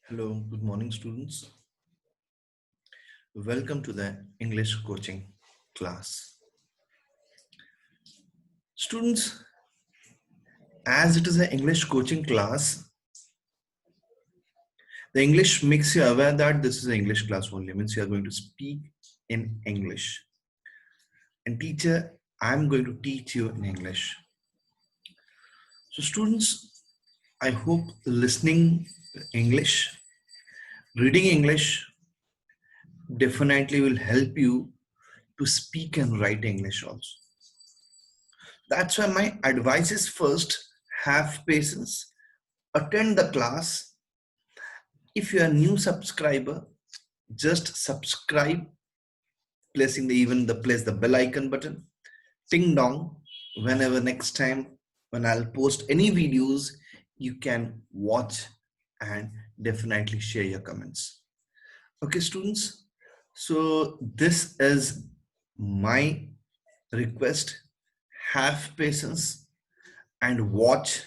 Hello, good morning, students. Welcome to the English coaching class. Students, as it is an English coaching class, the English makes you aware that this is an English class only, means you are going to speak in English. And teacher, I'm going to teach you in English. So, students, I hope listening English, reading English definitely will help you to speak and write English also. That's why my advice is first have patience, attend the class. If you are a new subscriber, just subscribe, placing the even the place the bell icon button, ting dong. Whenever next time when I'll post any videos, you can watch and definitely share your comments. Okay, students. So this is my request. Have patience and watch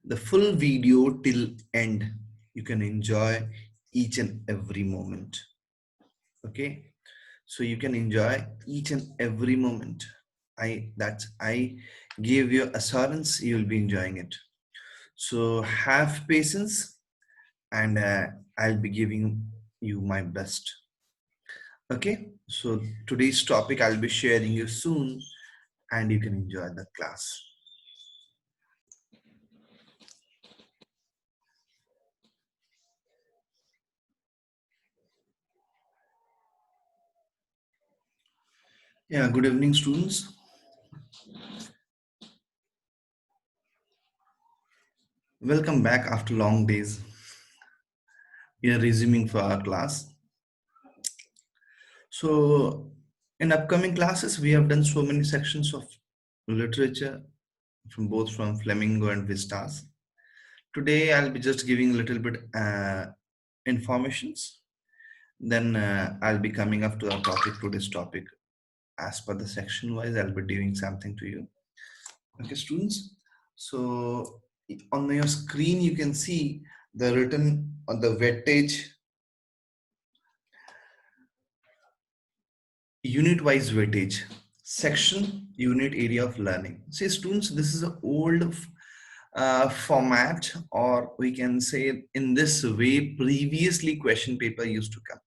the full video till end. You can enjoy each and every moment. Okay, so you can enjoy each and every moment. I gave you assurance you will be enjoying it. So have patience, and I'll be giving you my best. Okay, so today's topic I'll be sharing you soon, and you can enjoy the class. Yeah, good evening, students. Welcome back after long days. We are resuming for our class. So, in upcoming classes, we have done so many sections of literature from both from Flamingo and Vistas. Today, I'll be just giving a little bit informations. Then I'll be coming up to our topic, today's topic. As per the section wise, I'll be doing something to you. Okay, students. So, on your screen, you can see the written on the weightage, unit wise weightage, section, unit area of learning. See, students, this is an old format, or we can say in this way previously question paper used to come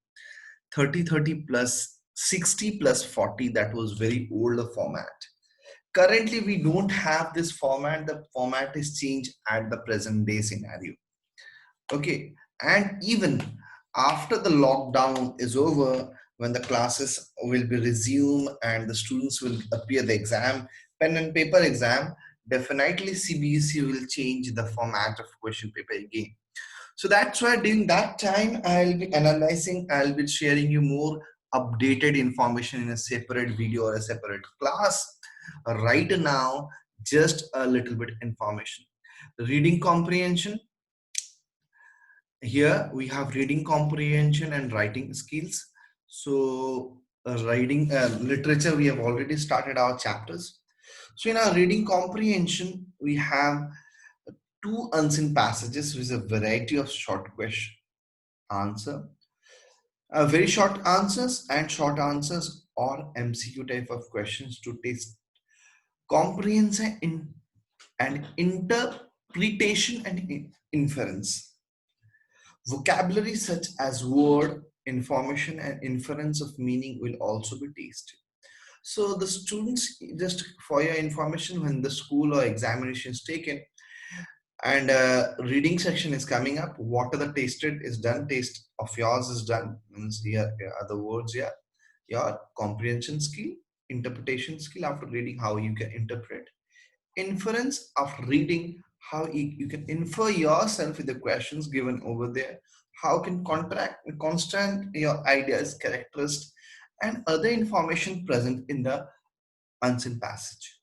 30 plus 60 plus 40. That was very old format. Currently we don't have this format. The format is changed at the present day scenario. Okay, and even after the lockdown is over, when the classes will be resumed and the students will appear the exam, pen and paper exam, definitely CBSE will change the format of question paper again. So that's why during that time I'll be analyzing, I'll be sharing you more updated information in a separate video or a separate class. Right now, just a little bit information. Reading comprehension. Here we have reading comprehension and writing skills. So writing literature, we have already started our chapters. So in our reading comprehension, we have two unseen passages with a variety of short question answer, very short answers and short answers, or MCQ type of questions to test comprehension and interpretation and inference. Vocabulary such as word, information, and inference of meaning will also be tested. So the students, just for your information, when the school or examination is taken and reading section is coming up, what are the tasted is done, taste of yours is done. Means here are the words here, your comprehension skill, interpretation skill after reading, how you can interpret, inference of reading, how you can infer yourself with the questions given over there, how can contract constant your ideas, characteristics, and other information present in the unseen passage.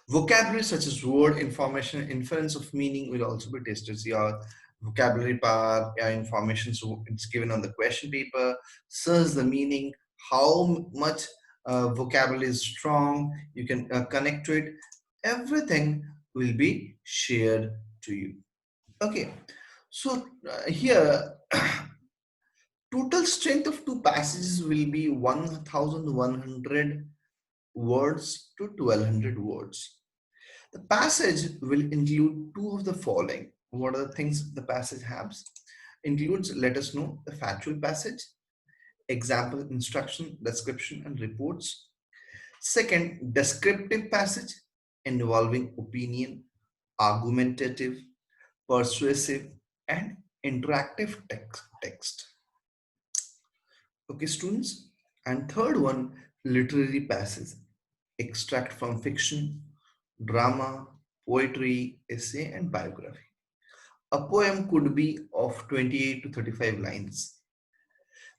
Vocabulary such as word, information, inference of meaning will also be tested. So your vocabulary power, your information, so it's given on the question paper, search the meaning, how much vocabulary is strong, you can connect to it, everything will be shared to you. Okay, So here, total strength of two passages will be 1100 words to 1200 words. The passage will include two of the following. What are the things the passage has? Includes, let us know, the factual passage, example, instruction, description, and reports. Second, descriptive passage involving opinion, argumentative, persuasive, and interactive text. Okay, students. And third one, literary passage, extract from fiction, drama, poetry, essay, and biography. A poem could be of 28 to 35 lines.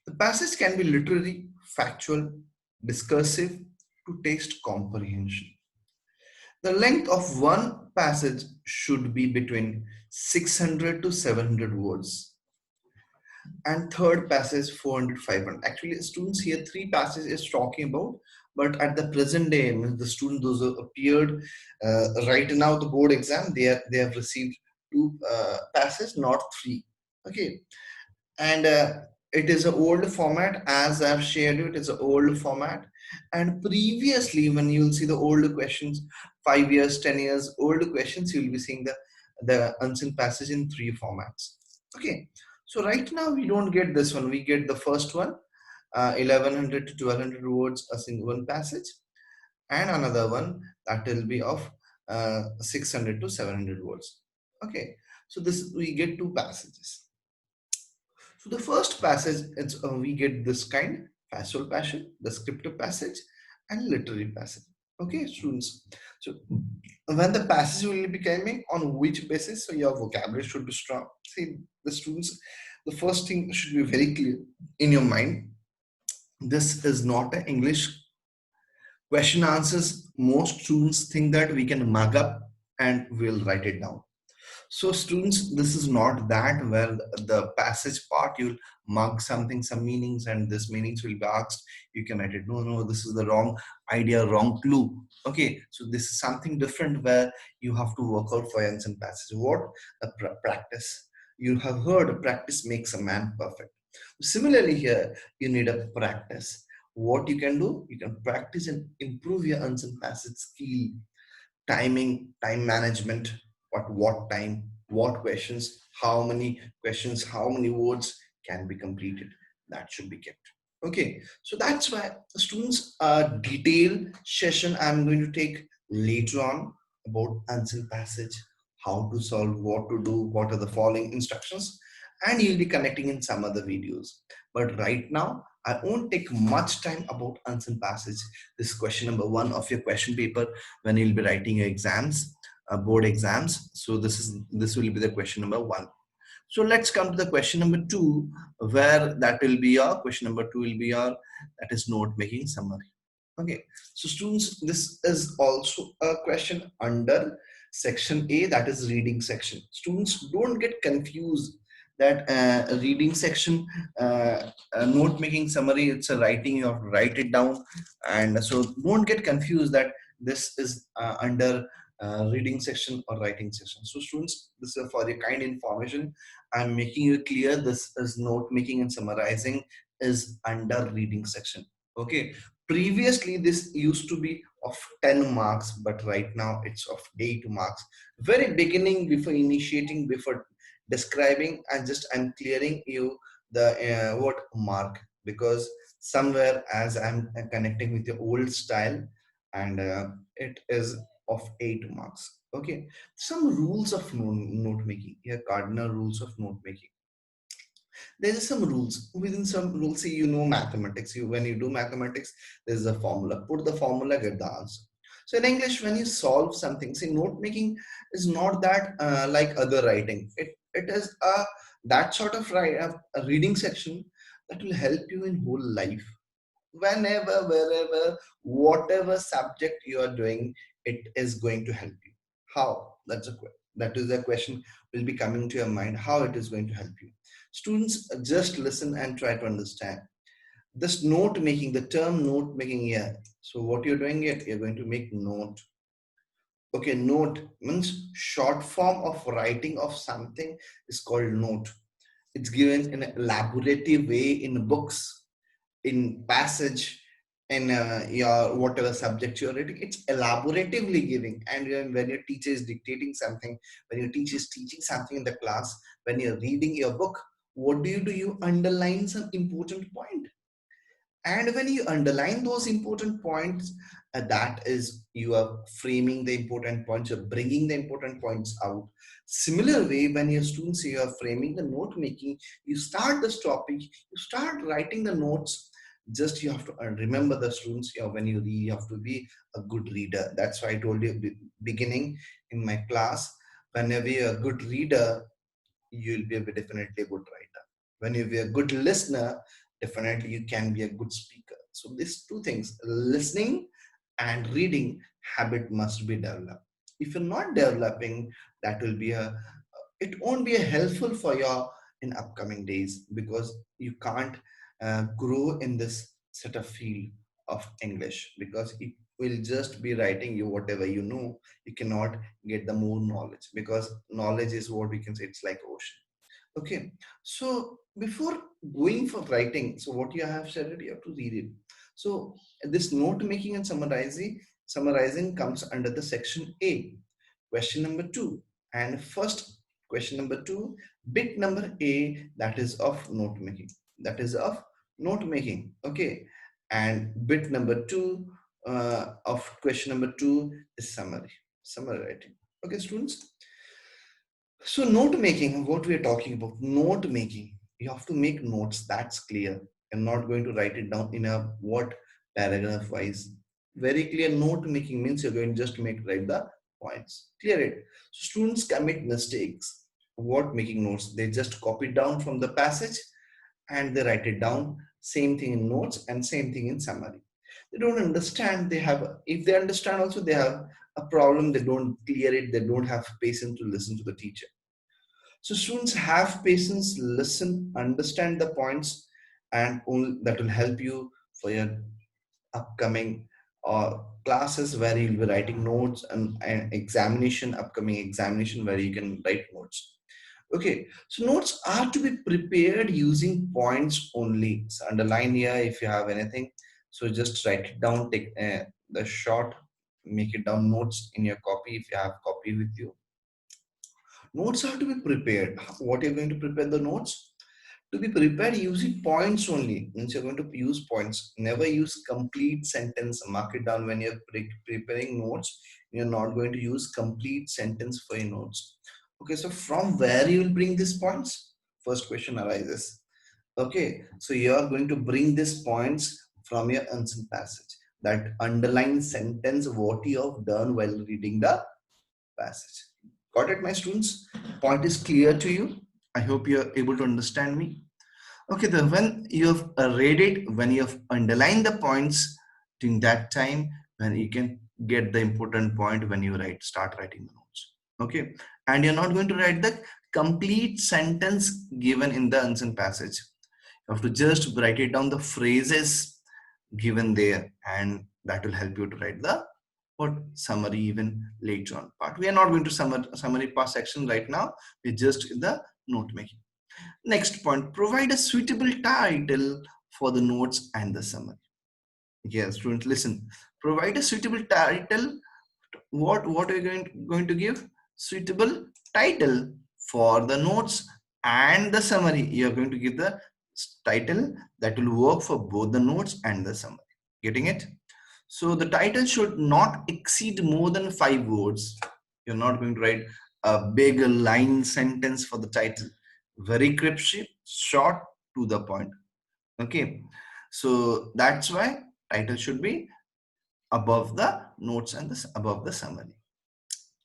The passage can be literary, factual, discursive to taste comprehension. The length of one passage should be between 600 to 700 words. And third passage 400 500. Actually, students here three passages is talking about, but at the present day, the students those who appeared right now the board exam, they have received two passages, not three. Okay, and it is an old format. As I've shared you, it is an old format. And previously, when you'll see the old questions, 5 years, 10 years old questions, you'll be seeing the unseen passage in three formats. Okay, so right now we don't get this one. We get the first one, 1100 to 1200 words, a single one passage, and another one that will be of 600 to 700 words. Okay, so this we get two passages. So the first passage, it's we get this kind, factual passage, descriptive passage, and literary passage. Okay, students. So when the passage will be coming, on which basis? So your vocabulary should be strong. See, the students, the first thing should be very clear in your mind. This is not an English question answers. Most students think that we can mug up and we'll write it down. So students, this is not that where the passage part you'll mug something, some meanings, and this meanings will be asked. You can write it. No, no, this is the wrong idea, wrong clue. Okay, so this is something different where you have to work out for answer passage. What? A practice. You have heard practice makes a man perfect. Similarly here, you need a practice. What you can do? You can practice and improve your answer passage skill, timing, time management, what time, what questions, how many words can be completed. That should be kept. Okay, so that's why students a detailed session I'm going to take later on about answer passage, how to solve, what to do, what are the following instructions, and you'll be connecting in some other videos. But right now, I won't take much time about answer passage. This is question number one of your question paper when you'll be writing your exams, board exams. So this will be the question number one. So let's come to the question number two, where that will be your question number two will be your, that is note making summary. Okay, so students, this is also a question under section A, that is reading section. Students, don't get confused that reading section, note making summary, it's a writing, you have to write it down. And so don't get confused that this is under reading section or writing section. So students, this is for your kind information. I'm making you clear this is note making and summarizing is under reading section. Okay, previously this used to be of 10 marks, but right now it's of 8 marks. Very beginning, before initiating, before describing, and just I'm clearing you the what mark, because somewhere as I'm connecting with the old style, and it is of 8 marks. Okay, some rules of note making here, cardinal rules of note making. There is some rules. Within some rules, see, you know mathematics. You when you do mathematics, there's a formula. Put the formula, get the answer. So in English, when you solve something, see, note making is not that like other writing. It is a that sort of a reading section that will help you in whole life. Whenever, wherever, whatever subject you are doing, it is going to help you. How? That is a question will be coming to your mind. How it is going to help you? Students, just listen and try to understand this note making. The term note making here. So what you're doing it, you're going to make note. Okay, note means short form of writing of something is called note. It's given in an elaborative way in books, in passage, in your whatever subject you're reading. It's elaboratively giving. And when your teacher is dictating something, when your teacher is teaching something in the class, when you're reading your book, what do? You underline some important point, and when you underline those important points, that is, you are framing the important points, you're bringing the important points out. Similar way, when your students, you are framing the note making, you start this topic, you start writing the notes. Just you have to remember the students, when you read, you have to be a good reader. That's why I told you beginning in my class, whenever you're a good reader, you'll be definitely a good writer. When you be a good listener, definitely you can be a good speaker. So these two things, listening and reading habit, must be developed. If you're not developing, that will be a, it won't be a helpful for your in upcoming days, because you can't grow in this set of field of English, because it will just be writing you whatever you know. You cannot get the more knowledge, because knowledge is what we can say, it's like ocean. Okay, so before going for writing, so what you have said it, you have to read it. So this note making and summarizing comes under the section A. Question number two, and first question number two, bit number A, that is of note making. That is of note making. Okay, and bit number two of question number two is summary writing. Okay, students. So note making, what we are talking about, note making. You have to make notes. That's clear. I'm not going to write it down in a what paragraph wise. Very clear. Note making means you're going to just write the points. Clear it. So students commit mistakes. What making notes? They just copy down from the passage and they write it down. Same thing in notes and same thing in summary. They don't understand. They have, if they understand also, they have a problem. They don't clear it. They don't have patience to listen to the teacher. So students, have patience, listen, understand the points, and that will help you for your upcoming classes where you'll be writing notes, and examination, upcoming examination where you can write notes. Okay, so notes are to be prepared using points only. So underline here if you have anything. So just write it down, take the short, make it down notes in your copy if you have copy with you. Notes are to be prepared. What you're going to prepare the notes? To be prepared using points only. Means you're going to use points. Never use complete sentence. Mark it down when you're preparing notes. You're not going to use complete sentence for your notes. Okay, so from where you will bring these points? First question arises. Okay, so you are going to bring these points from your unseen passage. That underlying sentence, what you have done while reading the passage. Got it, my students? Point is clear to you. I hope you are able to understand me. Okay, then when you have read it, when you have underlined the points, during that time, when you can get the important point when you start writing the notes. Okay, and you're not going to write the complete sentence given in the unseen passage. You have to just write it down, the phrases given there, and that will help you to write the what summary even later on part. We are not going to summary part section right now. We're just in the note making. Next point, provide a suitable title for the notes and the summary. Yes, students, listen. Provide a suitable title. What are you going to give? Suitable title for the notes and the summary. You are going to give the title that will work for both the notes and the summary. Getting it? So the title should not exceed more than 5 words. You're not going to write a big line sentence for the title. Very cryptic, short, to the point. Okay. So that's why title should be above the notes and above the summary.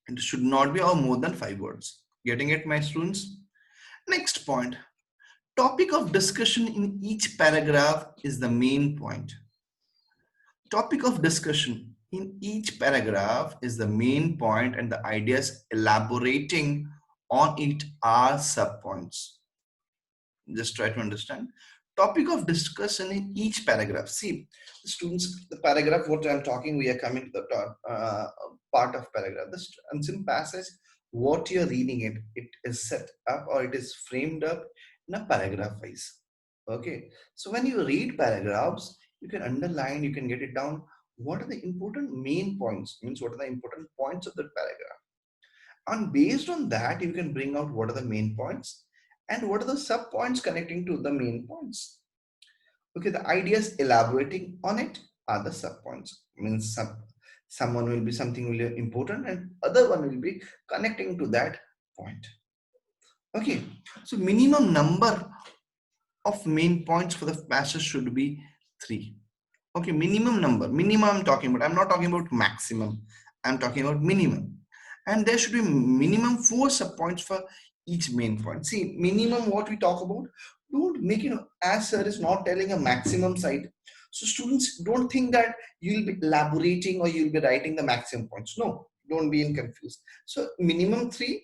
It should not be of more than 5 words. Getting it, my students? Next point. Topic of discussion in each paragraph is the main point. Topic of discussion in each paragraph is the main point, and the ideas elaborating on it are subpoints. Just try to understand. topic of discussion in each paragraph. See, students, the paragraph what I'm talking, we are coming to the part of paragraph. This unseen passage, what you're reading it is set up or it is framed up in a paragraph wise. Okay, so when you read paragraphs, you can underline, you can get it down. What are the important main points? Means what are the important points of the paragraph? And based on that, you can bring out what are the main points and what are the sub points connecting to the main points. Okay, the ideas elaborating on it are the sub points. Means someone will be something really important and other one will be connecting to that point. Okay, so minimum number of main points for the passage should be 3. Okay, minimum number. Minimum I'm talking about. I'm not talking about maximum. I'm talking about minimum. And there should be minimum 4 subpoints for each main point. See, minimum what we talk about, don't make it as sir is not telling a maximum side. So students don't think that you'll be elaborating or you'll be writing the maximum points. No, don't be in confused. So minimum 3,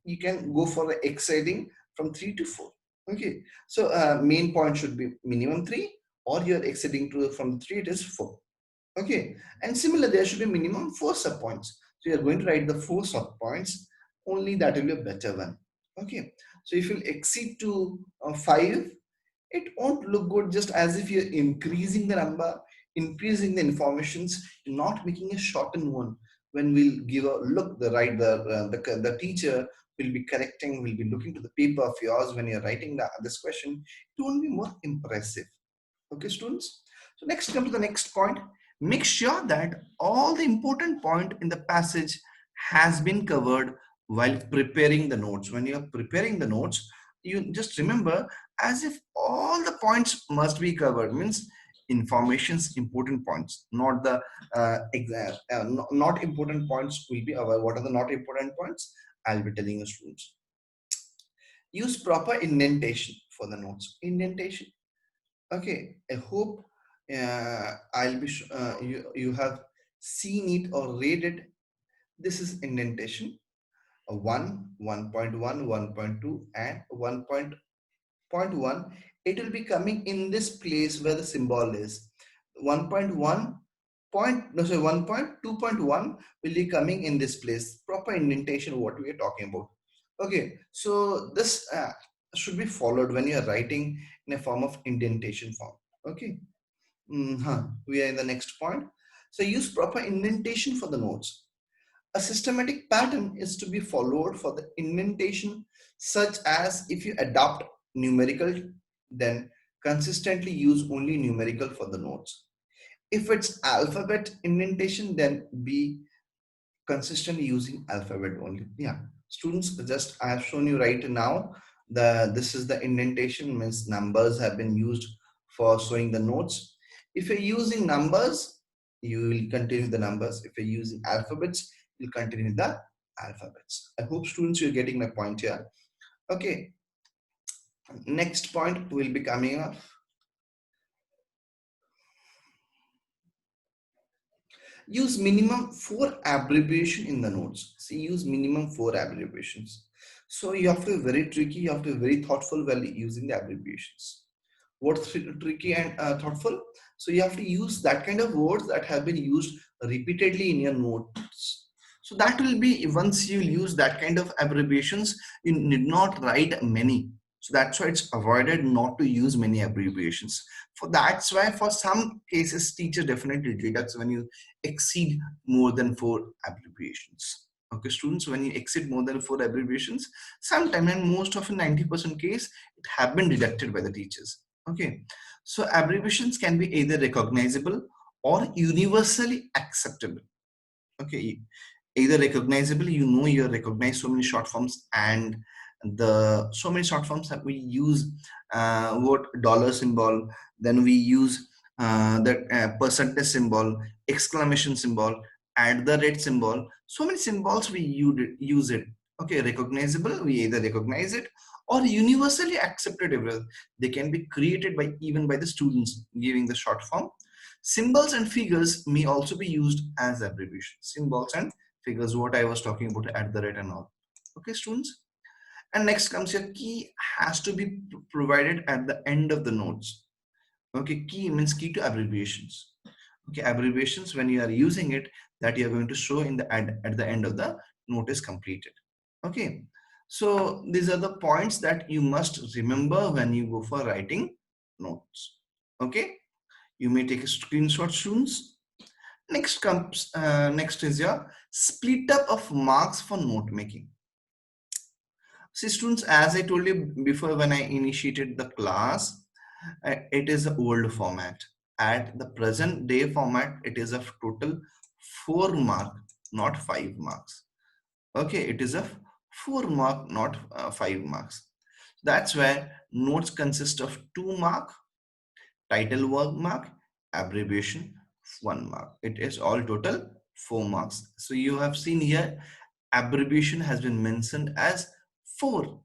you can go for the exciting from 3 to 4. Okay, so main point should be minimum 3 or you're exceeding to from 3 it is 4. Okay, and similar there should be minimum 4 subpoints. So you're going to write the 4 subpoints, only that will be a better one. Okay, so if you exceed to 5, it won't look good, just as if you're increasing the number, increasing the informations, not making a shortened one. When we'll give a look, the teacher will be correcting, will be looking to the paper of yours when you're writing this question, it won't be more impressive. Okay, students. So next, come to the next point. Make sure that all the important point in the passage has been covered while preparing the notes. When you're preparing the notes, you just remember as if all the points must be covered. Means information's important points, not the not important points will be our. What are the not important points? I'll be telling you, students. Use proper indentation for the notes. Indentation. Okay, I hope you have seen it or read it. This is indentation. 1, 1.1, 1.2, and 1.1. It will be coming in this place where the symbol is. 1.1 point, no, sorry, 1.2.1 will be coming in this place. Proper indentation, what we are talking about. Okay, so this should be followed when you are writing in a form of indentation form. Okay. We are in the next point. So use proper indentation for the notes. A systematic pattern is to be followed for the indentation, such as if you adopt numerical, then consistently use only numerical for the notes. If it's alphabet indentation, then be consistently using alphabet only. Yeah, students, just I have shown you right now, this is the indentation, means numbers have been used for showing the notes. If you're using numbers, you will continue the numbers. If you're using alphabets, you'll continue the alphabets. I hope students you're getting my point here. Okay, next point will be coming up. Use minimum 4 abbreviation in the notes. See, use minimum 4 abbreviations. So you have to be very tricky, you have to be very thoughtful while using the abbreviations. What's tricky and thoughtful? So you have to use that kind of words that have been used repeatedly in your notes. So that will be, once you use that kind of abbreviations, you need not write many. So that's why it's avoided not to use many abbreviations. For that's why for some cases, teacher definitely deducts when you exceed more than 4 abbreviations. Okay, students, when you exceed more than 4 abbreviations, sometime and most of 90% case, it have been deducted by the teachers. Okay, so abbreviations can be either recognizable or universally acceptable. Okay, either recognizable, you know, you recognize so many short forms, and the so many short forms that we use what dollar symbol, then we use the percentage symbol, exclamation symbol, at the rate symbol, so many symbols we use it. Okay, recognizable, we either recognize it, or universally accepted everywhere. They can be created by even by the students giving the short form. Symbols and figures may also be used as abbreviations. Symbols and figures, what I was talking about, at the rate and all. Okay, students. And next comes your key has to be provided at the end of the notes. Okay, key means key to abbreviations. Okay, abbreviations when you are using it, that you are going to show in the at the end of the note is completed. Okay, so these are the points that you must remember when you go for writing notes. Okay, you may take a screenshot, students. Next is your split up of marks for note making. See, students, as I told you before when I initiated the class, it is an old format. At the present day format, it is of total 4 mark, not 5 marks. Okay, it is a 4 mark, not 5 marks. That's where notes consist of 2 mark, title work mark, abbreviation 1 mark. It is all total 4 marks. So you have seen here abbreviation has been mentioned as 4.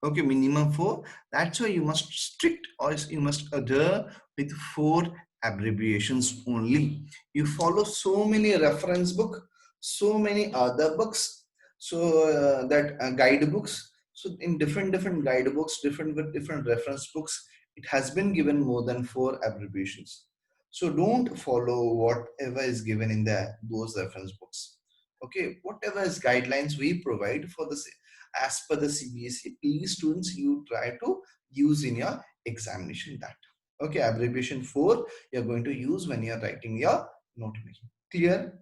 Okay, minimum 4. That's why you must strict or you must adhere with 4 abbreviations only. You follow so many reference book, so many other books, so that guidebooks. So in different guidebooks, different with different reference books, it has been given more than 4 abbreviations. So don't follow whatever is given in those reference books. Okay, whatever is guidelines we provide for the as per the CBSE, please students, you try to use in your examination that. Okay, abbreviation 4 you're going to use when you're writing your note making. Clear?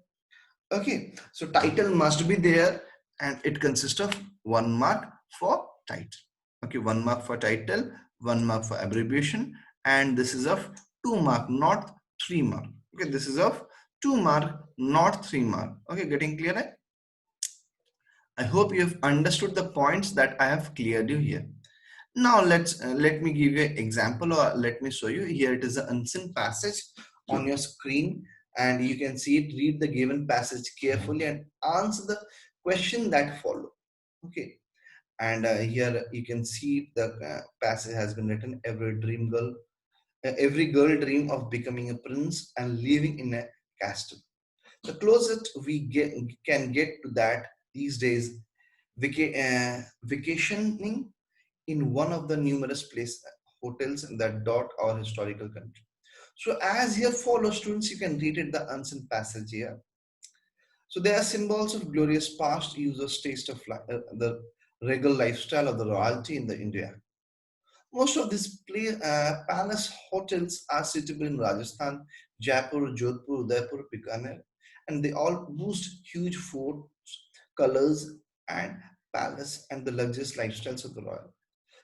Okay, so title must be there and it consists of 1 mark for title. Okay, 1 mark for title, 1 mark for abbreviation, and this is of 2 mark, not 3 mark. Okay, this is of 2 mark, not 3 mark. Okay, getting clear? Right? I hope you have understood the points that I have cleared you here. Now let me give you an example, or let me show you. Here it is an unseen passage on your screen, and you can see it. Read the given passage carefully and answer the question that follow. Okay, and here you can see the passage has been written. Every girl dream of becoming a prince and living in a castle. The closest we can get to that these days, vacationing in one of the numerous hotels that dot our historical country. So as here follow, students, you can read it the unseen passage here. So they are symbols of glorious past, users taste of the regal lifestyle of the royalty in the India. Most of these palace hotels are suitable in Rajasthan, Jaipur, Jodhpur, Udaipur, Bikaner, and they all boost huge forts, colors, and palace and the luxurious lifestyles of the royal.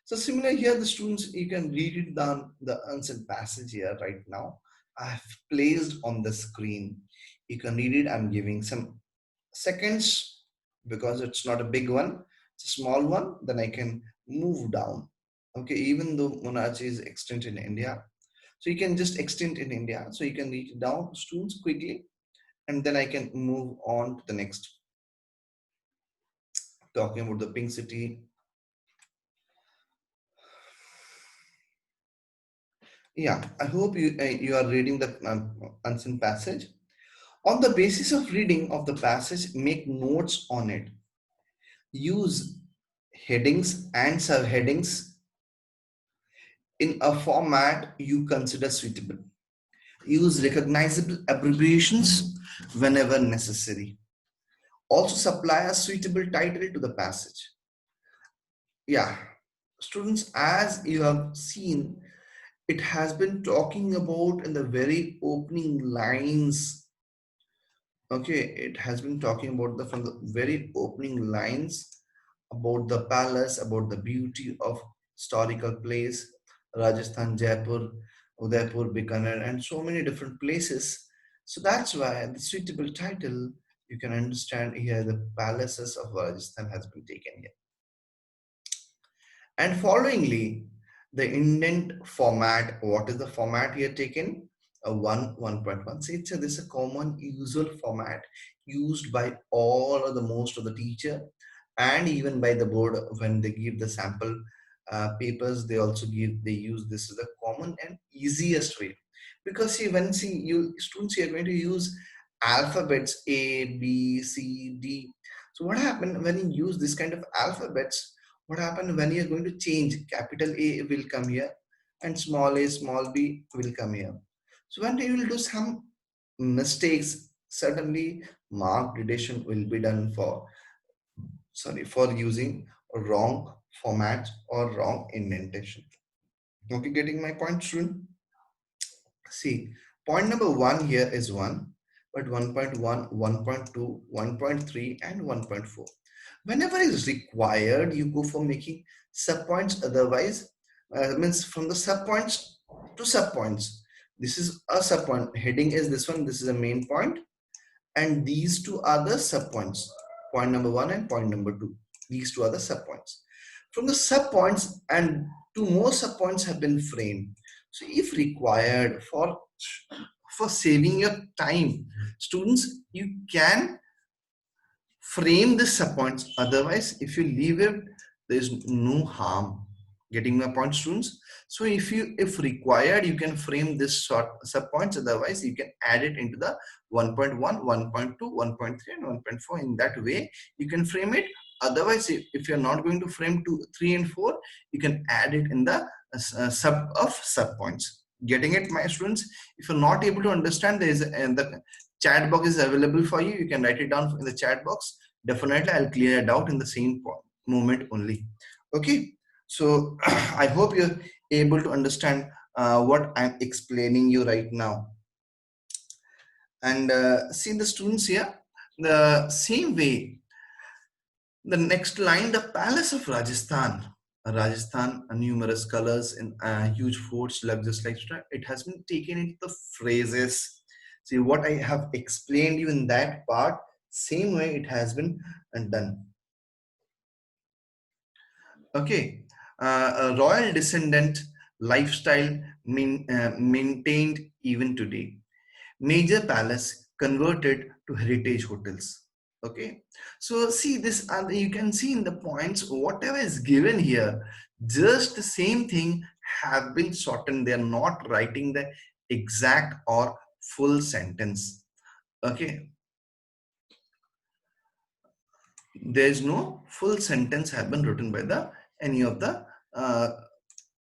So similar here, the students, you can read it down the unseen passage here right now. I have placed on the screen. You can read it. I'm giving some seconds because it's not a big one. It's a small one. Then I can move down. Okay, even though monarchy is extinct in India. So you can just extend in India. So you can read it down, students, quickly. And then I can move on to the next. Talking about the pink city. Yeah, I hope you are reading the unseen passage. On the basis of reading of the passage, make notes on it. Use headings and subheadings in a format you consider suitable. Use recognizable abbreviations whenever necessary. Also supply a suitable title to the passage. Yeah, students, as you have seen, it has been talking about in the very opening lines. Okay, it has been talking about the from the very opening lines about the palace, about the beauty of historical place, Rajasthan, Jaipur, Udaipur, Bikaner, and so many different places. So that's why the suitable title, you can understand here, the palaces of Rajasthan has been taken here. And followingly, the indent format, what is the format here taken? A 1.1. See, this is a common usual format used by all or the most of the teacher and even by the board when they give the sample papers. They also they use this as a common and easiest way, because see, when see you students are going to use alphabets A, B, C, D. So what happened when you use this kind of alphabets? what happened when you're going to change, capital A will come here and small b will come here. So when you will do some mistakes, suddenly mark deletion will be done for, sorry, for using wrong format or wrong indentation. Okay, getting my point, student? See, point number one here is 1, but 1.1, 1.2, 1.3, and 1.4. Whenever is required, you go for making subpoints. Otherwise, means from the subpoints to subpoints. This is a subpoint. Heading is this one. This is a main point. And these two are the subpoints. Point number 1 and point number 2. These two are the subpoints. From the subpoints, and two more subpoints have been framed. So if required for saving your time, students, you can frame the subpoints. Otherwise, if you leave it, there is no harm. Getting my point, students? So if required, you can frame this short subpoints. Otherwise, you can add it into the 1.1, 1.2, 1.3, and 1.4. In that way, you can frame it. Otherwise, if you're not going to frame 2, 3, and 4, you can add it in the sub of subpoints. Getting it, my students? If you're not able to understand, there is the chat box is available for you. You can write it down in the chat box. Definitely, I'll clear it out in the same moment only. Okay. So I hope you're able to understand what I'm explaining you right now. And see the students here, the same way. The next line, the Palace of Rajasthan. Rajasthan, numerous colors in huge forts, luxurious lifestyle. It has been taken into the phrases. See what I have explained you in that part, same way it has been done. Okay, a royal descendant lifestyle maintained even today. Major palace converted to heritage hotels. Okay, so see this, you can see in the points whatever is given here, just the same thing have been shortened. They are not writing the exact or full sentence. Okay, there is no full sentence have been written by the any of the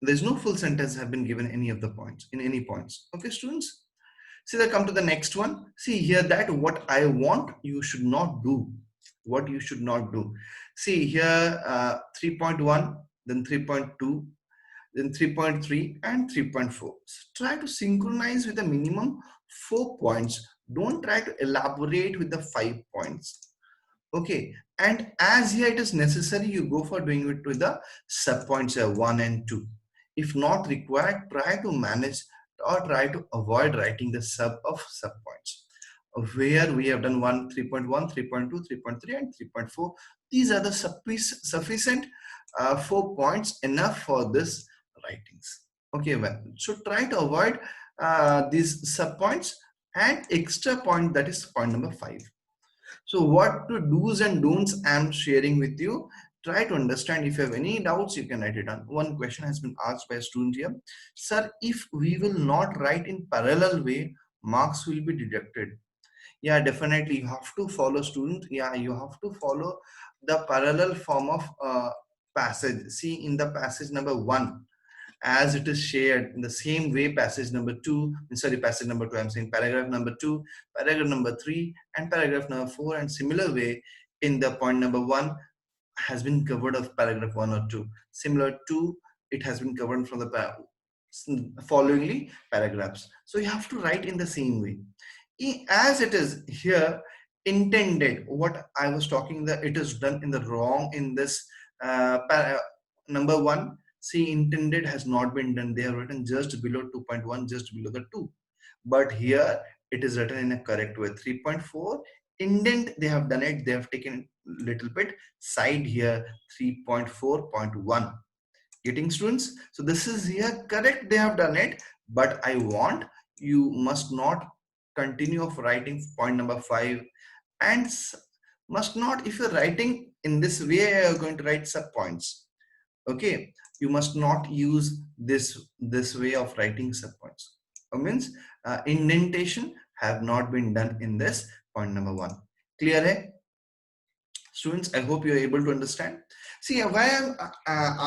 there's no full sentence have been given any of the points in any points. Okay, students. See, they come to the next one. See here that what I want you should not do. What you should not do. See here 3.1, then 3.2, then 3.3 and 3.4. So try to synchronize with a minimum 4 points. Don't try to elaborate with the 5 points. Okay, and as here it is necessary, you go for doing it with the subpoints 1 and 2. If not required, try to manage or try to avoid writing the sub of subpoints. Where we have done 3.1, 3.2, 3.3, and 3.4. These are the sufficient 4 points enough for this writings. Okay, well, so try to avoid these subpoints and extra point, that is point number 5. So what to do's and don'ts I'm sharing with you. Try to understand. If you have any doubts, you can write it down. One question has been asked by a student here. Sir, if we will not write in parallel way, marks will be deducted. Yeah, definitely. You have to follow, student. Yeah, you have to follow the parallel form of passage. See in the passage number 1, as it is shared in the same way passage number 2, sorry, passage number 2, I'm saying paragraph number 2, paragraph number 3, and paragraph number 4, and similar way in the point number 1 has been covered of paragraph 1 or 2. Similar to it has been covered from the followingly paragraphs. So you have to write in the same way. As it is here, intended, what I was talking, that it is done in the wrong in this number 1. See, intended has not been done. They have written just below 2.1, just below the 2. But here it is written in a correct way. 3.4 indent, they have done it. They have taken little bit side here. 3.4.1. Getting, students? So this is here correct. They have done it. But I want you must not continue of writing point number 5, and must not, if you're writing in this way, you're going to write sub points. Okay, you must not use this way of writing subpoints. Means indentation have not been done in this point number 1. Clear hai? Students, I hope you are able to understand. See, why I'm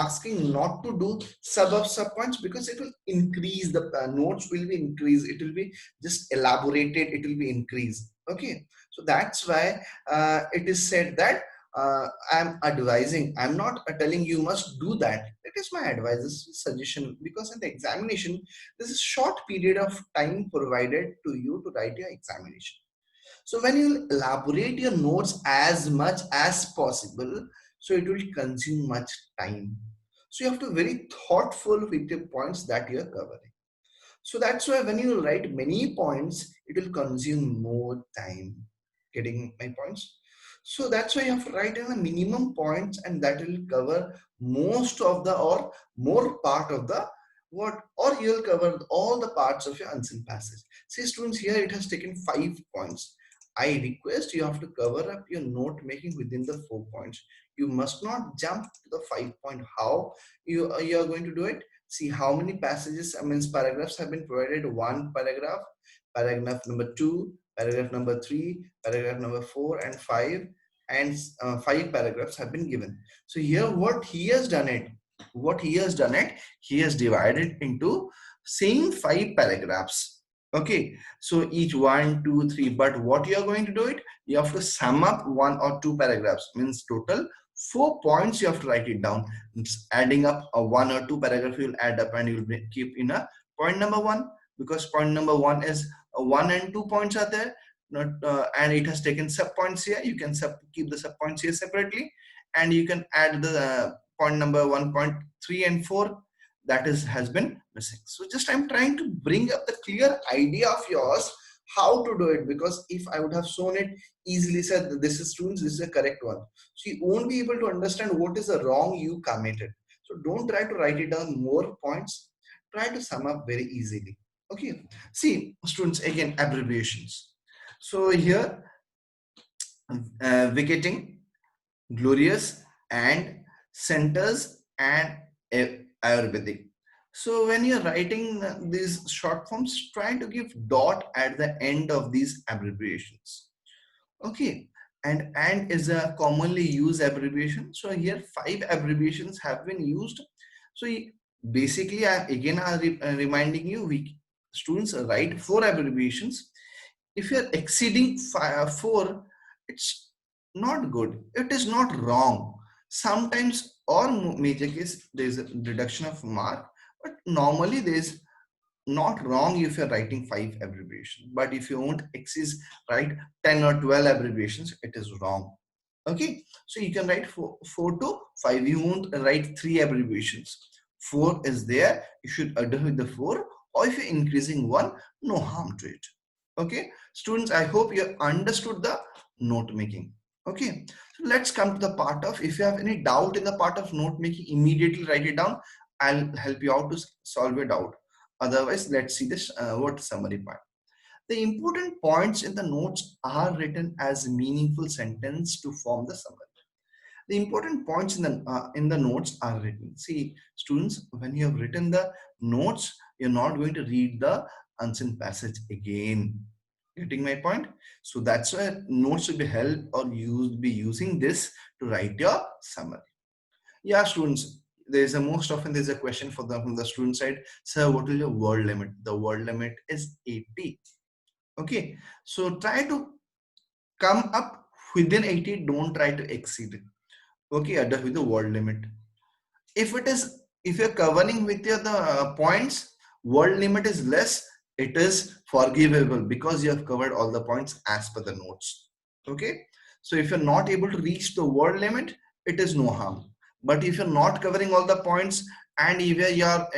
asking not to do sub points, because it will increase the notes will be increased. It will be just elaborated. It will be increased. Okay, so that's why it is said that I'm advising. I'm not telling you must do that. It is my advice, this is suggestion, because in the examination, this is short period of time provided to you to write your examination. So when you elaborate your notes as much as possible, so it will consume much time. So you have to be very thoughtful with the points that you are covering. So that's why when you write many points, it will consume more time. Getting my points? So that's why you have to write in a minimum points, and that will cover most of the or more part of the what, or you'll cover all the parts of your unseen passage. See students, here it has taken 5 points. I request you have to cover up your note making within the 4 points. You must not jump to the 5 point. How you are going to do it? See how many passages, paragraphs have been provided. One paragraph, paragraph number 2, paragraph number 3, paragraph number 4 and 5, and 5 paragraphs have been given. So here what he has done it, he has divided into same 5 paragraphs. Okay, so each 1, 2, 3. But what you are going to do it, you have to sum up 1 or 2 paragraphs, means total 4 points you have to write it down. It's adding up a 1 or 2 paragraph, you'll add up and you'll keep in a point number 1, because point number 1 is 1 and 2 points are there, not and it has taken sub points here. You can keep the sub points here separately, and you can add the point number 1.3 and 4 that is has been missing. So just I'm trying to bring up the clear idea of yours how to do it, because if I would have shown it easily, said this is students, this is a correct one, so you won't be able to understand what is the wrong you committed. So don't try to write it down more points, try to sum up very easily. Okay, see students, again abbreviations. So here vacating, glorious, and centers, and Ayurvedic. So when you're writing these short forms, try to give dot at the end of these abbreviations. Okay, and is a commonly used abbreviation. So here 5 abbreviations have been used. So basically, again, I'm reminding you, we students write 4 abbreviations. If you're exceeding 4, it's not good. It is not wrong. Sometimes, or major case, there is a reduction of mark, but normally there is not wrong if you're writing 5 abbreviations. But if you won't exceed, write 10 or 12 abbreviations, it is wrong. Okay, so you can write 4 to 5. You won't write 3 abbreviations. 4 is there, you should adhere with the 4, or if you're increasing 1, no harm to it. Okay, students, I hope you understood the note making. Okay, so let's come to the part of, if you have any doubt in the part of note making, immediately write it down. I'll help you out to solve your doubt. Otherwise, let's see this word summary part. The important points in the notes are written as meaningful sentence to form the summary. The important points in the notes are written. See, students, when you have written the notes, you're not going to read the unseen passage again. Getting my point? So that's why notes will be held, or you'll be using this to write your summary. Yeah, students, there's a most often there's a question for them from the student side. Sir, what is your word limit? The word limit is 80. Okay, so try to come up within 80. Don't try to exceed it. Okay, adhere with the word limit. If it is, if you're covering with your the points, word limit is less, it is forgivable because you have covered all the points as per the notes. Okay, so if you're not able to reach the word limit, it is no harm. But if you're not covering all the points, and if you're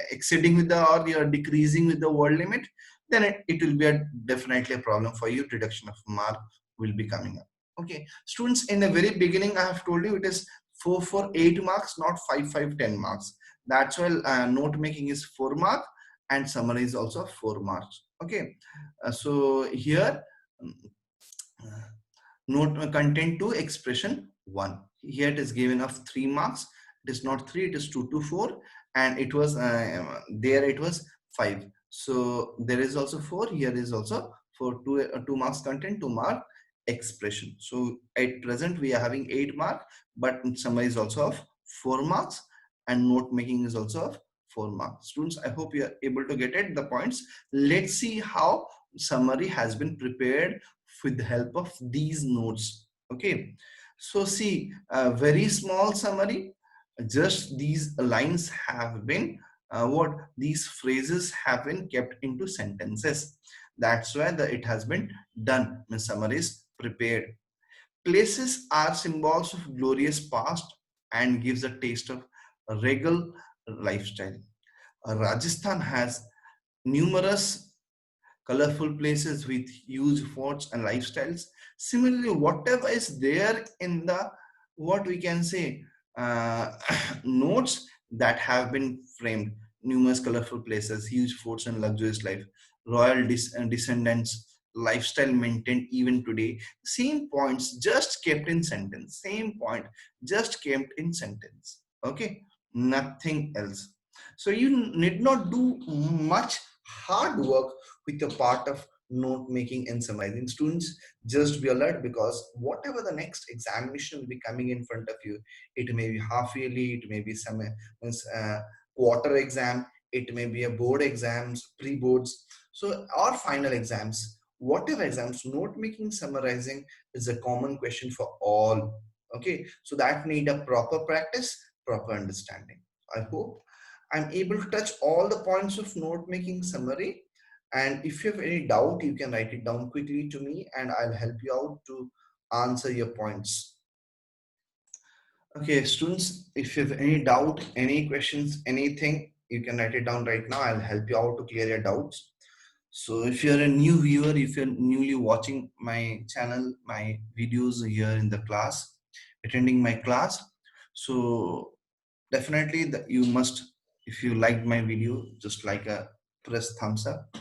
exceeding with the, or you're decreasing with the word limit, then it will be definitely a problem for you. Reduction of mark will be coming up. Okay, students, in the very beginning I have told you it is 4 for 8 marks, not 5 5 10 marks. That's why note making is 4 mark, and summary is also 4 marks. Okay, so here note content to expression 1. Here it is given of 3 marks. It is not 3, it is 2 to 4, and it was there it was 5. So there is also 4. Here is also for 2 marks content, 2 mark expression. So at present we are having 8 marks, but summary is also of 4 marks and note making is also of 4 marks. Students, I hope you are able to get it, the points. Let's see how summary has been prepared with the help of these notes. Okay, so see, a very small summary, just these lines have been what these phrases have been kept into sentences. That's why it has been done. The summary is prepared. Places are symbols of glorious past and gives a taste of a regal lifestyle. Rajasthan has numerous colorful places with huge forts and lifestyles. Similarly, whatever is there in the what we can say uh, notes that have been framed, numerous colorful places, huge forts and luxurious life, royal descendants, lifestyle maintained even today. Same points just kept in sentence. Same point just kept in sentence. Okay, nothing else. So you need not do much hard work with the part of note making and summarizing. Students, just be alert, because whatever the next examination will be coming in front of you, it may be half yearly, it may be some quarter exam, it may be a board exams, pre-boards, so or final exams. Whatever exams, note making, summarizing is a common question for all. Okay, so that need a proper practice, proper understanding. I hope I'm able to touch all the points of note making summary. And if you have any doubt, you can write it down quickly to me and I'll help you out to answer your points. Okay, students, if you have any doubt, any questions, anything, you can write it down right now. I'll help you out to clear your doubts. So if you're a new viewer, if you're newly watching my channel, my videos here in the class, attending my class, so definitely you must, if you liked my video, just like a press thumbs up.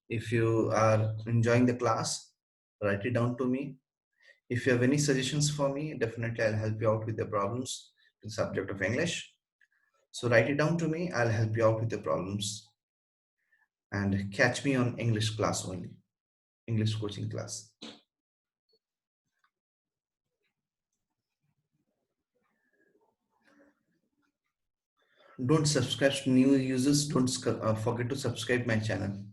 If you are enjoying the class, write it down to me. If you have any suggestions for me, definitely I'll help you out with the problems in the subject of English. So write it down to me. I'll help you out with the problems. And catch me on English class only, English coaching class. Don't subscribe to new users. Don't forget to subscribe my channel.